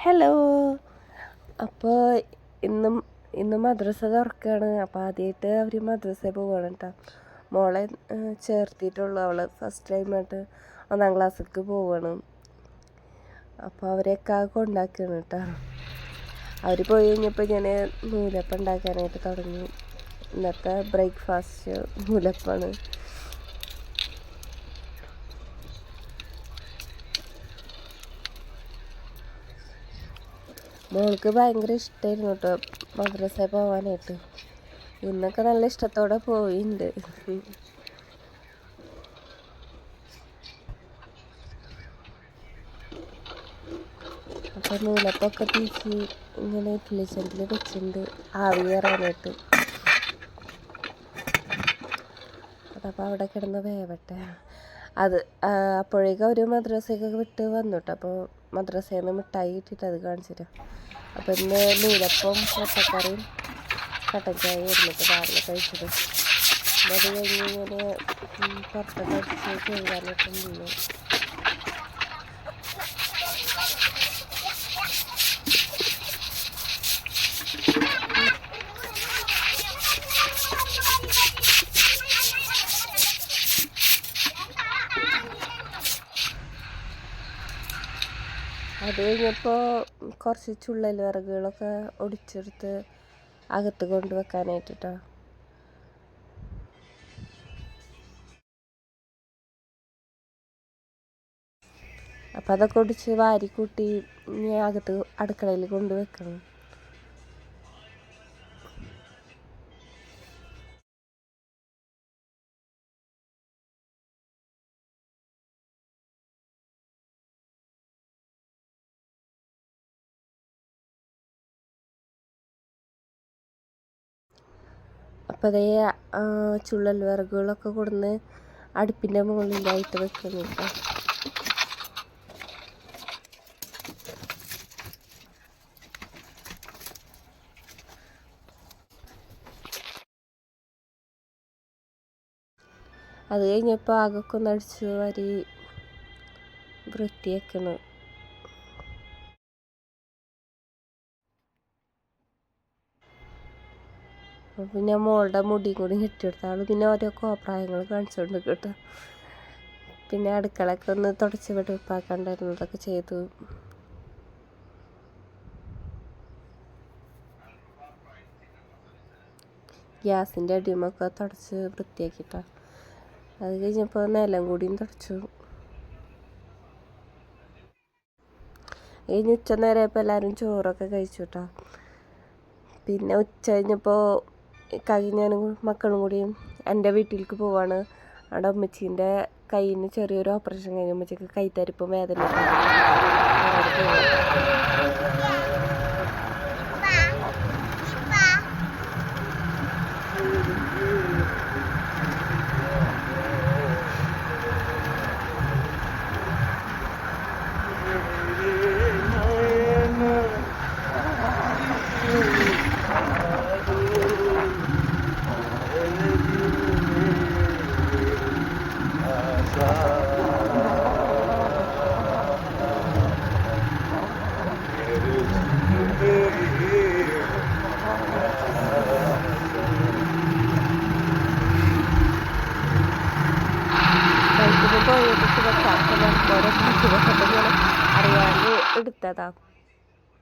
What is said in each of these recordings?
Hello. അപ്പോൾ ഇന്നും മദ്രസ തുറക്കുകയാണ്. അപ്പോൾ ആദ്യമായിട്ട് അവർ മദ്രസയിൽ പോവുകയാണ് കേട്ടോ. മോളെ ചേർത്തിട്ടുള്ളൂ. അവൾ ഫസ്റ്റ് ടൈമായിട്ട് 1ാം ക്ലാസ്സിലേക്ക് പോവുകയാണ്. അപ്പോൾ അവരെയൊക്കെ കൊണ്ടാക്കുകയാണ് കേട്ടോ. അവർ പോയി കഴിഞ്ഞപ്പോൾ ഞാൻ നൂലപ്പം ഉണ്ടാക്കാനായിട്ട് തുടങ്ങി. ഇന്നത്തെ ബ്രേക്ക്ഫാസ്റ്റ് നൂലപ്പമാണ്. മോൾക്ക് ഭയങ്കര ഇഷ്ടമായിരുന്നു കേട്ടോ മദ്രസയിൽ പോകാനായിട്ട്. ഇന്നൊക്കെ നല്ല ഇഷ്ടത്തോടെ പോയിട്ടുണ്ട്. അപ്പോൾ നൂലപ്പൊക്കെ തീച്ച് ഇങ്ങനെ ഇഡ്ഡലി ചെമ്പിൽ വെച്ചിട്ടുണ്ട് ആവി കയറാനായിട്ട്. അതപ്പോൾ അവിടെ കിടന്ന് വേവട്ടെ. അപ്പോഴേക്കും ഒരു മദ്രസയൊക്കെ വിട്ട് വന്നു കേട്ടോ. അപ്പോൾ മദ്രസയിൽ നിന്ന് മിഠായി കിട്ടിയിട്ട് അത് കാണിച്ചിട്ട്. അപ്പോൾ ഇന്ന് നൂലപ്പം മുട്ടക്കറിയും കട്ടൻ ചായ ഇരുന്നിട്ട് രാവിലെ കഴിച്ചത്. അത് കഴിഞ്ഞ് ഇങ്ങനെ പുറത്തൊക്കെ അടിച്ച് കഴുകാനൊക്കെ നിന്നു. അത് കഴിഞ്ഞപ്പോൾ കുറച്ച് ചുള്ളൽ വിറകുകളൊക്കെ ഒടിച്ചെടുത്ത് അകത്ത് കൊണ്ടുവെക്കാനായിട്ടോ. അപ്പം അതൊക്കെ ഒടിച്ച് വാരിക്കൂട്ടി ഇനി അകത്ത് അടുക്കളയിൽ കൊണ്ടുവെക്കണം. അപ്പോൾ അതേ ചുള്ളൽ വിറകുകളൊക്കെ കൊടുന്ന് അടുപ്പിൻ്റെ മുകളിലായിട്ട് വെക്കുന്നുണ്ട്. അത് കഴിഞ്ഞപ്പോൾ ആകൊക്കെ ഒന്ന് അടിച്ച് വാരി വൃത്തിയാക്കണം. പിന്നെ മോളുടെ മുടിയും കൂടി കെട്ടിയെടുത്ത ആൾ പിന്നെ ഓരോ കോപ്രായങ്ങൾ കാണിച്ചുകൊണ്ട് കേട്ടോ. പിന്നെ അടുക്കളയൊക്കെ ഒന്ന് തുടച്ച് വെടുപ്പാക്കാണ്ടായിരുന്നതൊക്കെ ചെയ്തു. ഗ്യാസിൻ്റെ അടിയുമൊക്കെ തുടച്ച് വൃത്തിയാക്കിട്ടോ. അത് കഴിഞ്ഞപ്പോൾ നിലം കൂടിയും തുടച്ചു. കഴിഞ്ഞ് ഉച്ച നേരമായപ്പോൾ എല്ലാവരും ചോറൊക്കെ കഴിച്ചു കേട്ടോ. പിന്നെ ഉച്ച കഴിഞ്ഞപ്പോൾ ഞാനും മക്കളും കൂടിയും എൻ്റെ വീട്ടിലേക്ക് പോവാണ്. അവിടെ ഉമ്മച്ചീൻ്റെ കയ്യിന് ചെറിയൊരു ഓപ്പറേഷൻ കഴിഞ്ഞ് ഉമ്മച്ചിക്ക് കൈത്തരിപ്പും വേദന. അറിയാണ്ട് എടുത്തതാ.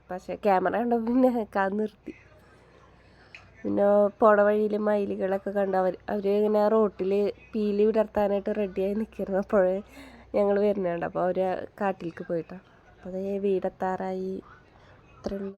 പക്ഷെ ക്യാമറ കണ്ടപ്പോൾ പിന്നെ നിർത്തി. പിന്നെ പോണ വഴിയിൽ മയിലുകളൊക്കെ കണ്ട് അവർ ഇങ്ങനെ റോട്ടിൽ പീലി വിടർത്താനായിട്ട് റെഡിയായി നിൽക്കുന്നു. അപ്പോഴേ ഞങ്ങൾ വരുന്നുണ്ട്. അപ്പോൾ അവർ കാട്ടിലേക്ക് പോയിട്ടാണ്. അപ്പോൾ അതേ വീടെത്താറായി. ഇത്രയുള്ളൂ.